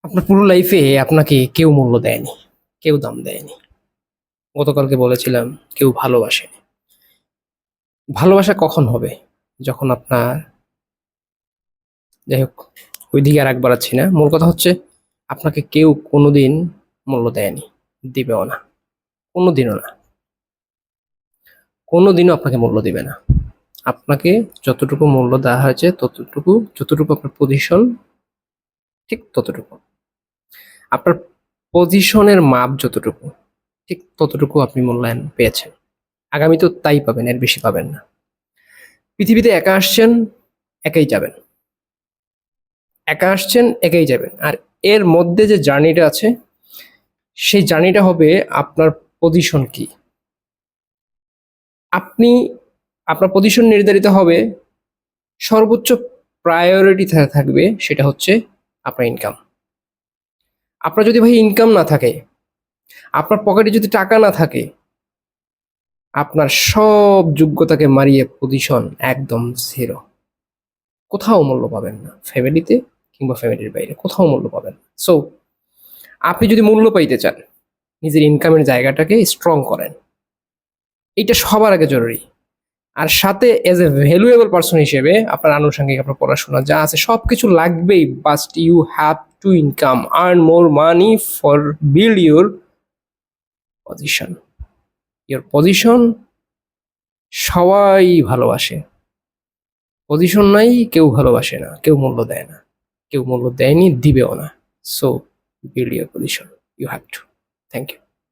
আপনার পুরো লাইফে আপনাকে কেউ মূল্য দেয়নি, কেউ দাম দেয়নি। গতকালকে বলেছিলাম কেউ ভালোবাসেনি। ভালোবাসা কখন হবে? যখন আপনার, যাই হোক, ওইদিকে আর বাড়াচ্ছি না। মূল কথা হচ্ছে আপনাকে কেউ কোনোদিন মূল্য দেয়নি, দিবেও না, কোনোদিনও না, কোনোদিনও আপনাকে মূল্য দিবে না। আপনাকে যতটুকু মূল্য দেওয়া হয়েছে ততটুকু, যতটুকু আপনার পজিশন, ঠিক ততটুকু। আপনার পজিশনের মাপ যতটুকু, ঠিক ততটুকু আপনি মূল্যায়ন পেয়েছেন। আগামী তো তাই পাবেন, এর বেশি পাবেন না। পৃথিবীতে একা আসছেন, একাই যাবেন। একা আসছেন, একাই যাবেন। আর এর মধ্যে যে জার্নিটা আছে, সেই জার্নিটা হবে আপনার পজিশন কি। আপনি, আপনার পজিশন নির্ধারিত হবে, সর্বোচ্চ প্রায়োরিটি থাকবে সেটা হচ্ছে আপনার ইনকাম। আপনার যদি ভাই ইনকাম না থাকে, আপনার পকেটে যদি টাকা না থাকে, আপনার সব যোগ্যতাকে মারিয়ে পজিশন একদম জিরো। কোথাও মূল্য পাবেন না, ফ্যামিলিতে কিংবা ফ্যামিলির বাইরে কোথাও মূল্য পাবেন না। সো আপনি যদি মূল্য পাইতে চান, নিজের ইনকামের জায়গাটাকে স্ট্রং করেন, এইটা সবার আগে জরুরি। আর সাথে এজ এ ভ্যালুয়েবল পার্সন হিসেবে আপনার আনুষঙ্গিক, আপনার পড়াশোনা যা আছে সব কিছু লাগবেই, but you have to income, earn more money for build your position. Your position সবাই ভালোবাসে, পজিশন নাই কেউ ভালোবাসে না, কেউ মূল্য দেয় না, কেউ মূল্য দেয়নি, দিবেও না। So build your position, you have to. Thank you.